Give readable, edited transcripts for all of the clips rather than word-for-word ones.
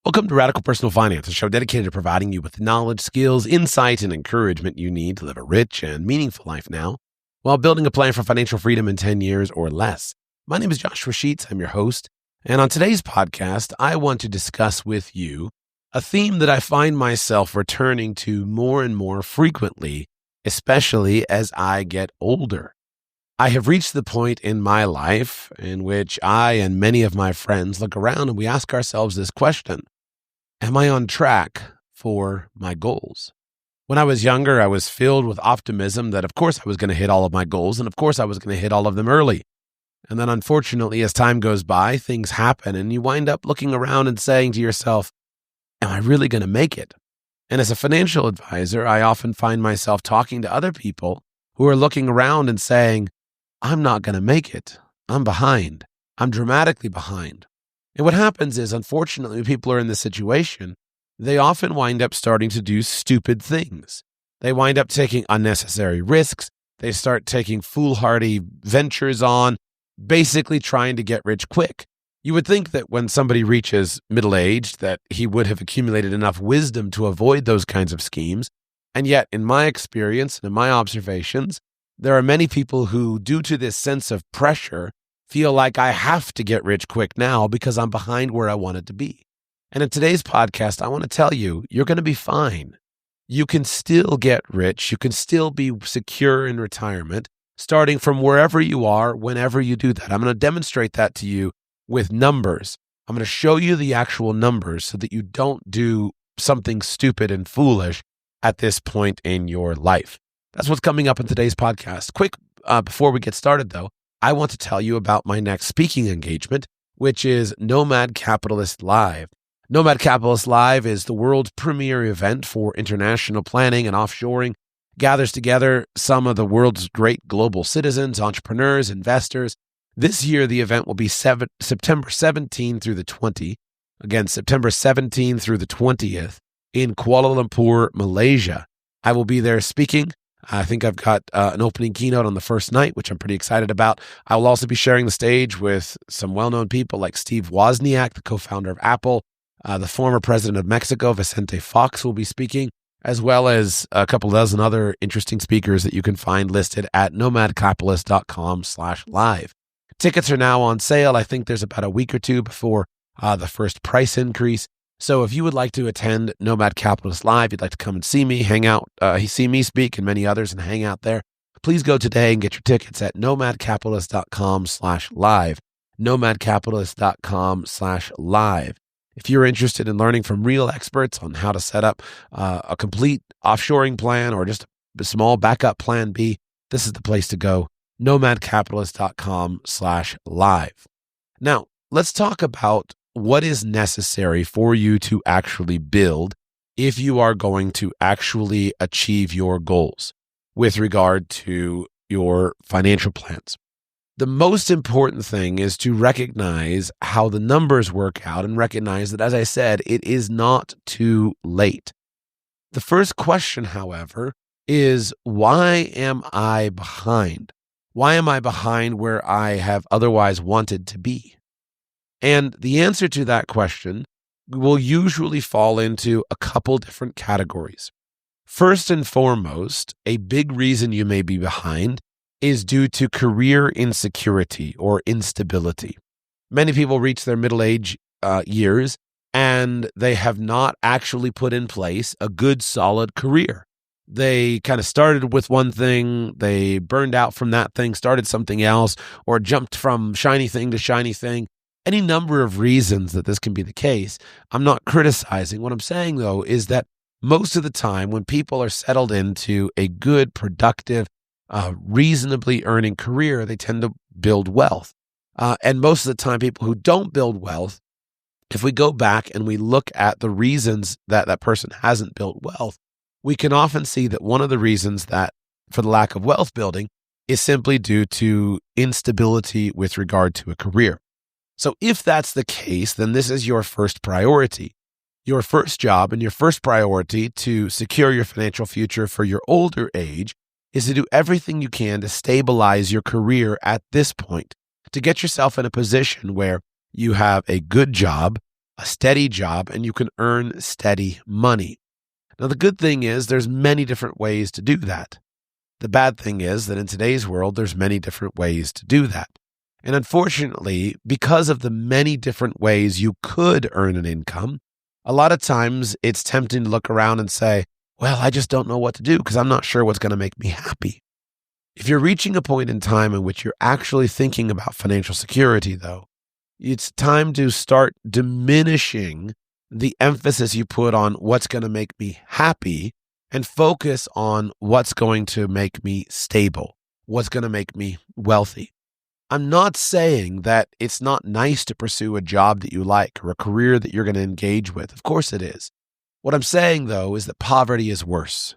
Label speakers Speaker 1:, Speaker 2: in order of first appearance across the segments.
Speaker 1: Welcome to Radical Personal Finance, a show dedicated to providing you with the knowledge, skills, insight, and encouragement you need to live a rich and meaningful life now while building a plan for financial freedom in 10 years or less. My name is Joshua Sheets. I'm your host. And on today's podcast, I want to discuss with you a theme that I find myself returning to more and more frequently, especially as I get older. I have reached the point in my life in which I and many of my friends look around and we ask ourselves this question: am I on track for my goals? When I was younger, I was filled with optimism that of course I was going to hit all of my goals and of course I was going to hit all of them early. And then unfortunately, as time goes by, things happen and you wind up looking around and saying to yourself, am I really going to make it? And as a financial advisor, I often find myself talking to other people who are looking around and saying, I'm not going to make it. I'm behind. I'm dramatically behind. And what happens is, unfortunately, when people are in this situation, they often wind up starting to do stupid things. They wind up taking unnecessary risks. They start taking foolhardy ventures on, basically trying to get rich quick. You would think that when somebody reaches middle-aged that he would have accumulated enough wisdom to avoid those kinds of schemes. And yet, in my experience and in my observations, there are many people who, due to this sense of pressure, feel like I have to get rich quick now because I'm behind where I wanted to be. And in today's podcast, I want to tell you, you're going to be fine. You can still get rich. You can still be secure in retirement, starting from wherever you are, whenever you do that. I'm going to demonstrate that to you with numbers. I'm going to show you the actual numbers so that you don't do something stupid and foolish at this point in your life. That's what's coming up in today's podcast. Quick, before we get started, though, I want to tell you about my next speaking engagement, which is Nomad Capitalist Live. Nomad Capitalist Live is the world's premier event for international planning and offshoring. Gathers together some of the world's great global citizens, entrepreneurs, investors. This year, the event will be September 17 through the 20th. Again, September 17 through the 20th in Kuala Lumpur, Malaysia. I will be there speaking. I think I've got an opening keynote on the first night, which I'm pretty excited about. I will also be sharing the stage with some well-known people like Steve Wozniak, the co-founder of Apple. The former president of Mexico, Vicente Fox, will be speaking, as well as a couple dozen other interesting speakers that you can find listed at nomadcapitalist.com/live. Tickets are now on sale. I think there's about a week or two before the first price increase. So if you would like to attend Nomad Capitalist Live, you'd like to come and see me, hang out, see me speak and many others and hang out there, please go today and get your tickets at nomadcapitalist.com/live, nomadcapitalist.com/live. If you're interested in learning from real experts on how to set up a complete offshoring plan or just a small backup plan B, this is the place to go, nomadcapitalist.com/live. Now, let's talk about what is necessary for you to actually build if you are going to actually achieve your goals with regard to your financial plans. The most important thing is to recognize how the numbers work out and recognize that, as I said, it is not too late. The first question, however, is why am I behind? Why am I behind where I have otherwise wanted to be? And the answer to that question will usually fall into a couple different categories. First and foremost, a big reason you may be behind is due to career insecurity or instability. Many people reach their middle-age years and they have not actually put in place a good, solid career. They kind of started with one thing, they burned out from that thing, started something else, or jumped from shiny thing to shiny thing. Any number of reasons that this can be the case. I'm not criticizing. What I'm saying, though, is that most of the time when people are settled into a good, productive, reasonably earning career, they tend to build wealth. And most of the time, people who don't build wealth, if we go back and we look at the reasons that that person hasn't built wealth, we can often see that one of the reasons that for the lack of wealth building is simply due to instability with regard to a career. So if that's the case, then this is your first priority. Your first job and your first priority to secure your financial future for your older age is to do everything you can to stabilize your career at this point, to get yourself in a position where you have a good job, a steady job, and you can earn steady money. Now, the good thing is there's many different ways to do that. The bad thing is that in today's world, there's many different ways to do that. And unfortunately, because of the many different ways you could earn an income, a lot of times it's tempting to look around and say, well, I just don't know what to do because I'm not sure what's going to make me happy. If you're reaching a point in time in which you're actually thinking about financial security, though, it's time to start diminishing the emphasis you put on what's going to make me happy and focus on what's going to make me stable, what's going to make me wealthy. I'm not saying that it's not nice to pursue a job that you like or a career that you're going to engage with. Of course it is. What I'm saying, though, is that poverty is worse.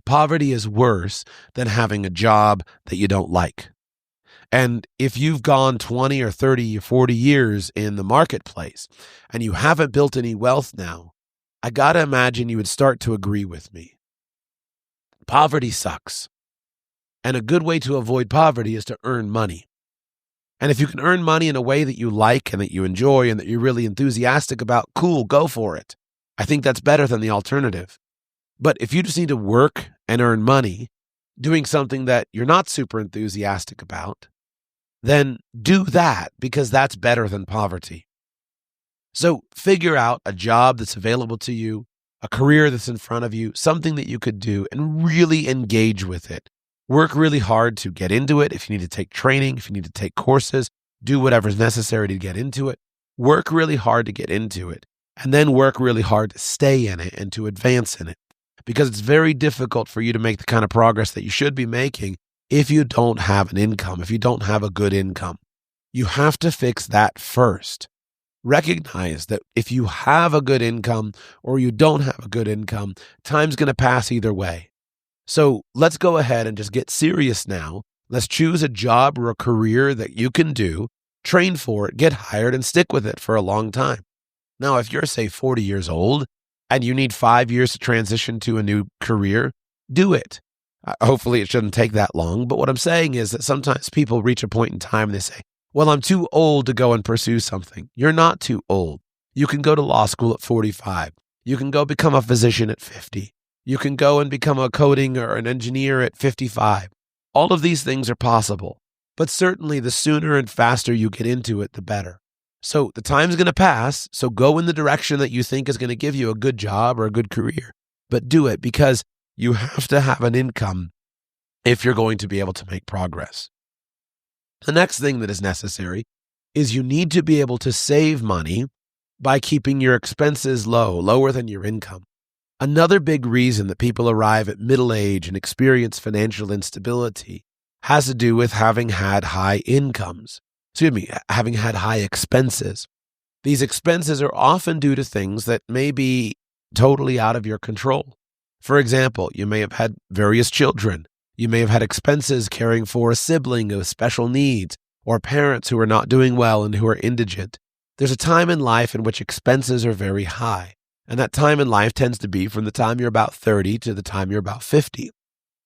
Speaker 1: Poverty is worse than having a job that you don't like. And if you've gone 20 or 30 or 40 years in the marketplace and you haven't built any wealth now, I got to imagine you would start to agree with me. Poverty sucks. And a good way to avoid poverty is to earn money. And if you can earn money in a way that you like and that you enjoy and that you're really enthusiastic about, cool, go for it. I think that's better than the alternative. But if you just need to work and earn money doing something that you're not super enthusiastic about, then do that because that's better than poverty. So figure out a job that's available to you, a career that's in front of you, something that you could do and really engage with it. Work really hard to get into it. If you need to take training, if you need to take courses, do whatever's necessary to get into it. Work really hard to get into it and then work really hard to stay in it and to advance in it. Because it's very difficult for you to make the kind of progress that you should be making if you don't have an income, if you don't have a good income. You have to fix that first. Recognize that if you have a good income or you don't have a good income, time's going to pass either way. So let's go ahead and just get serious now. Let's choose a job or a career that you can do, train for it, get hired, and stick with it for a long time. Now, if you're, say, 40 years old, and you need 5 years to transition to a new career, do it. Hopefully it shouldn't take that long. But what I'm saying is that sometimes people reach a point in time and they say, well, I'm too old to go and pursue something. You're not too old. You can go to law school at 45. You can go become a physician at 50. You can go and become a coding or an engineer at 55. All of these things are possible. But certainly the sooner and faster you get into it, the better. So the time's going to pass, so go in the direction that you think is going to give you a good job or a good career. But do it because you have to have an income if you're going to be able to make progress. The next thing that is necessary is you need to be able to save money by keeping your expenses low, lower than your income. Another big reason that people arrive at middle age and experience financial instability has to do with having had high incomes. Having had high expenses. These expenses are often due to things that may be totally out of your control. For example, you may have had various children. You may have had expenses caring for a sibling with special needs or parents who are not doing well and who are indigent. There's a time in life in which expenses are very high, and that time in life tends to be from the time you're about 30 to the time you're about 50.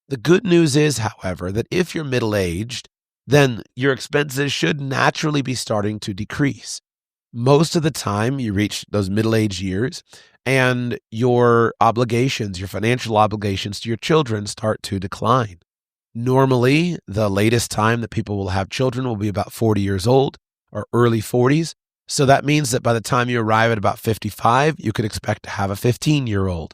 Speaker 1: The good news is, however, that if you're middle-aged, then your expenses should naturally be starting to decrease. Most of the time, you reach those middle-aged years, and your obligations, your financial obligations to your children start to decline. Normally, the latest time that people will have children will be about 40 years old or early 40s. So that means that by the time you arrive at about 55, you could expect to have a 15-year-old.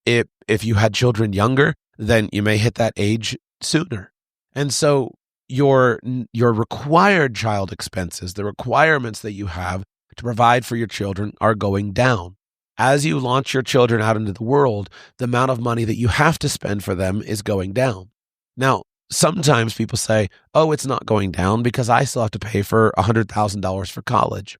Speaker 1: If you had children younger, then you may hit that age sooner. And so your required child expenses, the requirements that you have to provide for your children are going down. As you launch your children out into the world, the amount of money that you have to spend for them is going down. Now, sometimes people say, oh, it's not going down because I still have to pay for $100,000 for college.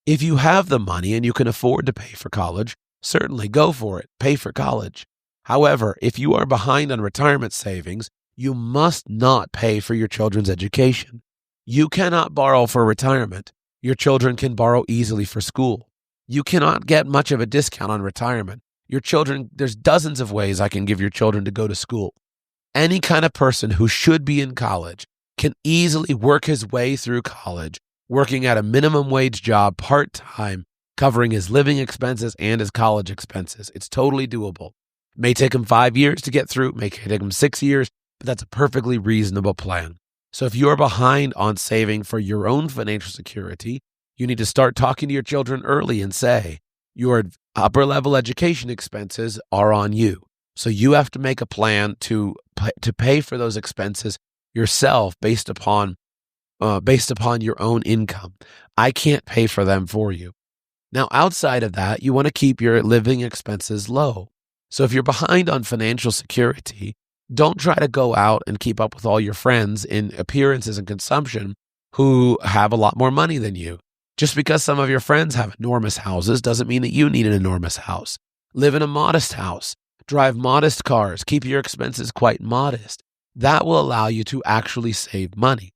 Speaker 1: If you have the money and you can afford to pay for college, certainly go for it, pay for college. However, if you are behind on retirement savings, you must not pay for your children's education. You cannot borrow for retirement. Your children can borrow easily for school. You cannot get much of a discount on retirement. Your children, there's dozens of ways I can give your children to go to school. Any kind of person who should be in college can easily work his way through college, working at a minimum wage job part-time covering his living expenses and his college expenses. It's totally doable. It may take him 5 years to get through, may take him 6 years, but that's a perfectly reasonable plan. So if you're behind on saving for your own financial security, you need to start talking to your children early and say, your upper level education expenses are on you. So you have to make a plan to pay for those expenses yourself based upon your own income. I can't pay for them for you. Now, outside of that, you want to keep your living expenses low. So if you're behind on financial security, don't try to go out and keep up with all your friends in appearances and consumption who have a lot more money than you. Just because some of your friends have enormous houses doesn't mean that you need an enormous house. Live in a modest house. Drive modest cars. Keep your expenses quite modest. That will allow you to actually save money.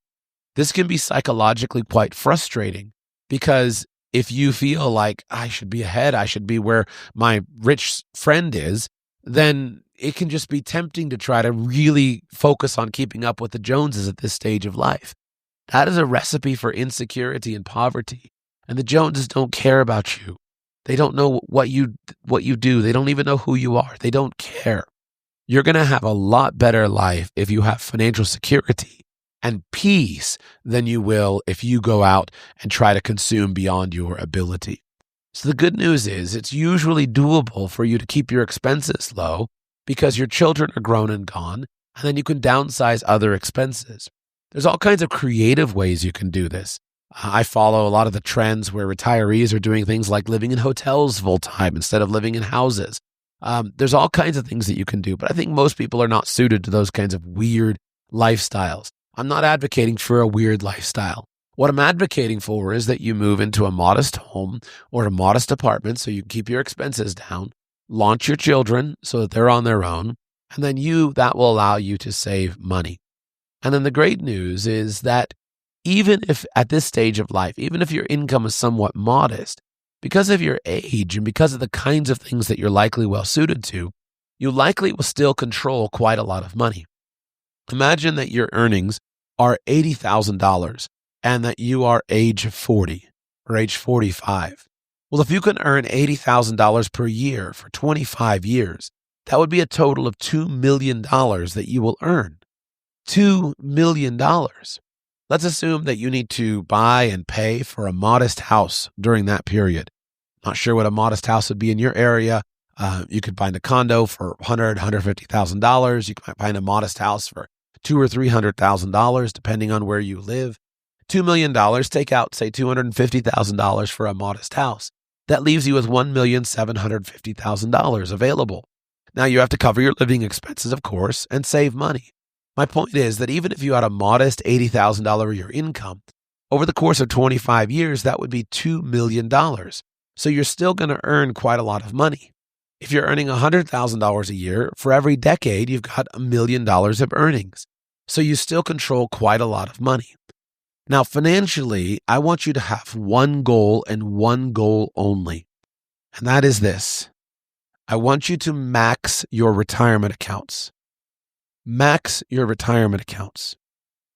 Speaker 1: This can be psychologically quite frustrating because if you feel like I should be ahead, I should be where my rich friend is, then it can just be tempting to try to really focus on keeping up with the Joneses at this stage of life. That is a recipe for insecurity and poverty. And the Joneses don't care about you. They don't know what you do. They don't even know who you are. They don't care. You're going to have a lot better life if you have financial security and peace than you will if you go out and try to consume beyond your ability. So the good news is it's usually doable for you to keep your expenses low because your children are grown and gone, and then you can downsize other expenses. There's all kinds of creative ways you can do this. I follow a lot of the trends where retirees are doing things like living in hotels full time instead of living in houses. There's all kinds of things that you can do, but I think most people are not suited to those kinds of weird lifestyles. I'm not advocating for a weird lifestyle. What I'm advocating for is that you move into a modest home or a modest apartment so you can keep your expenses down, launch your children so that they're on their own, and then that will allow you to save money. And then the great news is that even if at this stage of life, even if your income is somewhat modest, because of your age and because of the kinds of things that you're likely well suited to, you likely will still control quite a lot of money. Imagine that your earnings are $80,000 and that you are age 40 or age 45. Well, if you can earn $80,000 per year for 25 years, that would be a total of $2 million that you will earn. $2 million. Let's assume that you need to buy and pay for a modest house during that period. Not sure what a modest house would be in your area. You could find a condo for $100,000, $150,000. You might find a modest house for $200,000 or $300,000, depending on where you live. $2 million, take out, say, $250,000 for a modest house. That leaves you with $1,750,000 available. Now you have to cover your living expenses, of course, and save money. My point is that even if you had a modest $80,000 a year income, over the course of 25 years, that would be $2 million. So you're still going to earn quite a lot of money. If you're earning $100,000 a year, for every decade, you've got $1 million of earnings. So you still control quite a lot of money. Now, financially, I want you to have one goal and one goal only. And that is this. I want you to max your retirement accounts. Max your retirement accounts.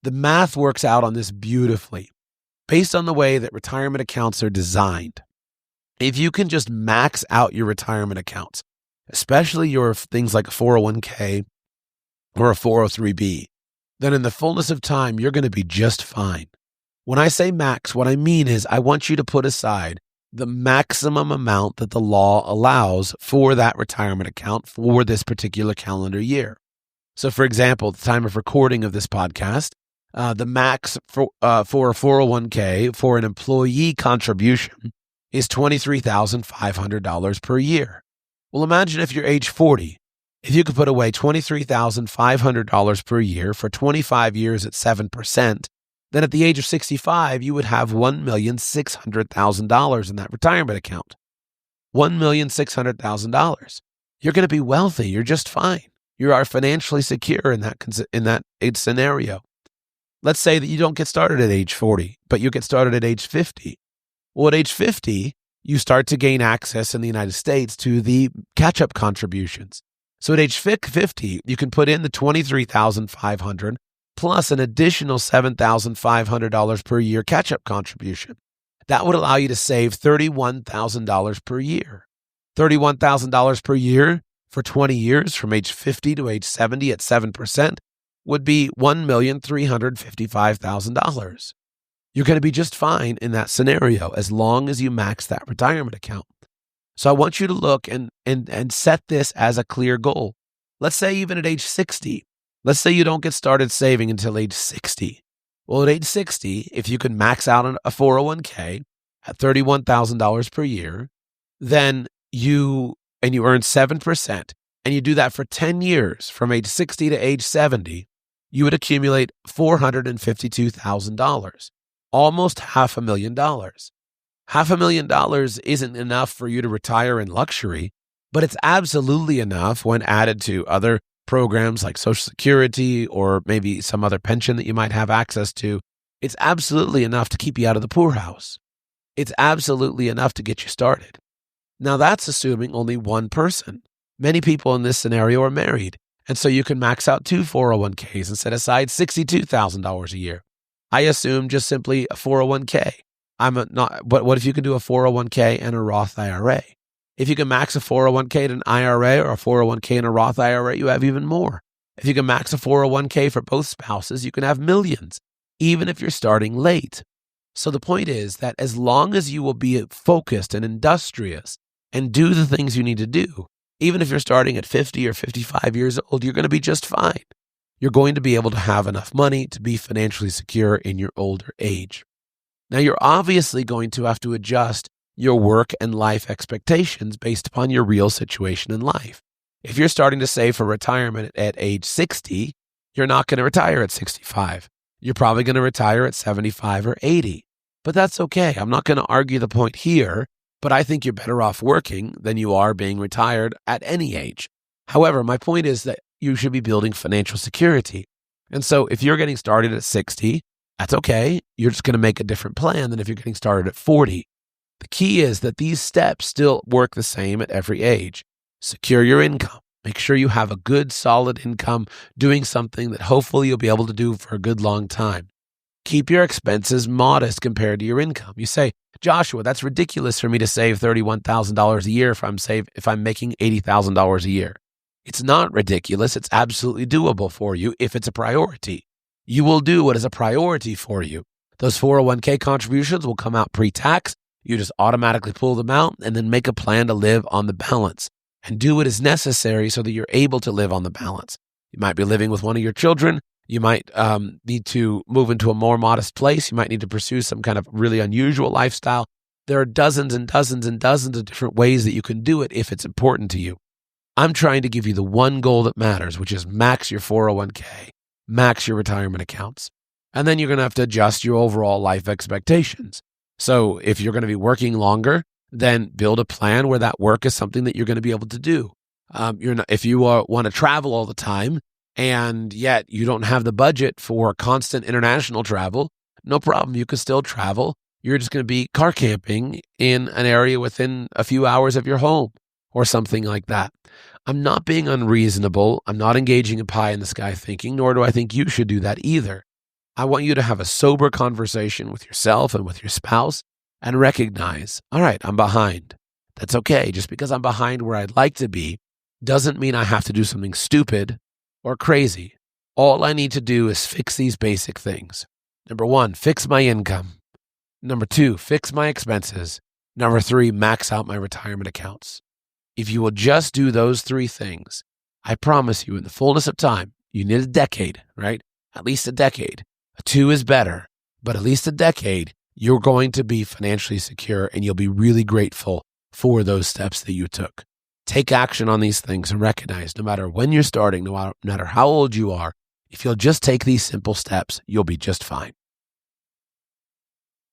Speaker 1: The math works out on this beautifully, based on the way that retirement accounts are designed. If you can just max out your retirement accounts, especially your things like a 401k or a 403b, then in the fullness of time, you're going to be just fine. When I say max, what I mean is I want you to put aside the maximum amount that the law allows for that retirement account for this particular calendar year. So, for example, at the time of recording of this podcast, the max for a 401k for an employee contribution is $23,500 per year. Well, imagine if you're age 40. If you could put away $23,500 per year for 25 years at 7%, then at the age of 65, you would have $1,600,000 in that retirement account. $1,600,000. You're going to be wealthy. You're just fine. You are financially secure in that scenario. Let's say that you don't get started at age 40, but you get started at age 50. Well, at age 50, you start to gain access in the United States to the catch-up contributions. So at age 50, you can put in the $23,500 plus an additional $7,500 per year catch-up contribution. that would allow you to save $31,000 per year. $31,000 per year for 20 years from age 50 to age 70 at 7% would be $1,355,000. You're going to be just fine in that scenario as long as you max that retirement account. So I want you to look and set this as a clear goal. Let's say even at age 60, let's say you don't get started saving until age 60. Well, at age 60, if you can max out a 401k at $31,000 per year, then you earn 7%, and you do that for 10 years from age 60 to age 70, you would accumulate $452,000, almost $500,000. $500,000 isn't enough for you to retire in luxury, but it's absolutely enough when added to other programs like Social Security or maybe some other pension that you might have access to. It's absolutely enough to keep you out of the poorhouse. It's absolutely enough to get you started. Now, that's assuming only one person. Many people in this scenario are married, and so you can max out 2 401ks and set aside $62,000 a year. I assume just simply a 401k. But what if you can do a 401k and a Roth IRA? If you can max a 401k and an IRA or a 401k and a Roth IRA, you have even more. If you can max a 401k for both spouses, you can have millions, even if you're starting late. So the point is that as long as you will be focused and industrious and do the things you need to do, even if you're starting at 50 or 55 years old, you're going to be just fine. You're going to be able to have enough money to be financially secure in your older age. Now, you're obviously going to have to adjust your work and life expectations based upon your real situation in life. If you're starting to save for retirement at age 60, you're not going to retire at 65. You're probably going to retire at 75 or 80. But that's okay. I'm not going to argue the point here, but I think you're better off working than you are being retired at any age. However, my point is that you should be building financial security. And so if you're getting started at 60, that's okay. You're just going to make a different plan than if you're getting started at 40. The key is that these steps still work the same at every age. Secure your income. Make sure you have a good, solid income doing something that hopefully you'll be able to do for a good long time. Keep your expenses modest compared to your income. You say, Joshua, that's ridiculous for me to save $31,000 a year if I'm making $80,000 a year. It's not ridiculous. It's absolutely doable for you if it's a priority. You will do what is a priority for you. Those 401k contributions will come out pre-tax. You just automatically pull them out and then make a plan to live on the balance and do what is necessary so that you're able to live on the balance. You might be living with one of your children. You might need to move into a more modest place. You might need to pursue some kind of really unusual lifestyle. There are dozens and dozens and dozens of different ways that you can do it if it's important to you. I'm trying to give you the one goal that matters, which is max your 401k, max your retirement accounts. And then you're going to have to adjust your overall life expectations. So if you're going to be working longer, then build a plan where that work is something that you're going to be able to do. If you want to travel all the time and yet you don't have the budget for constant international travel, no problem. You can still travel. You're just going to be car camping in an area within a few hours of your home or something like that. I'm not being unreasonable. I'm not engaging in pie in the sky thinking, nor do I think you should do that either. I want you to have a sober conversation with yourself and with your spouse and recognize, all right, I'm behind. That's okay. Just because I'm behind where I'd like to be doesn't mean I have to do something stupid or crazy. All I need to do is fix these basic things. Number 1, fix my income. Number 2, fix my expenses. Number 3, max out my retirement accounts. If you will just do those 3 things, I promise you in the fullness of time, you need a decade, right? At least a decade. A 2 is better, but at least a decade, you're going to be financially secure and you'll be really grateful for those steps that you took. Take action on these things and recognize no matter when you're starting, no matter how old you are, if you'll just take these simple steps, you'll be just fine.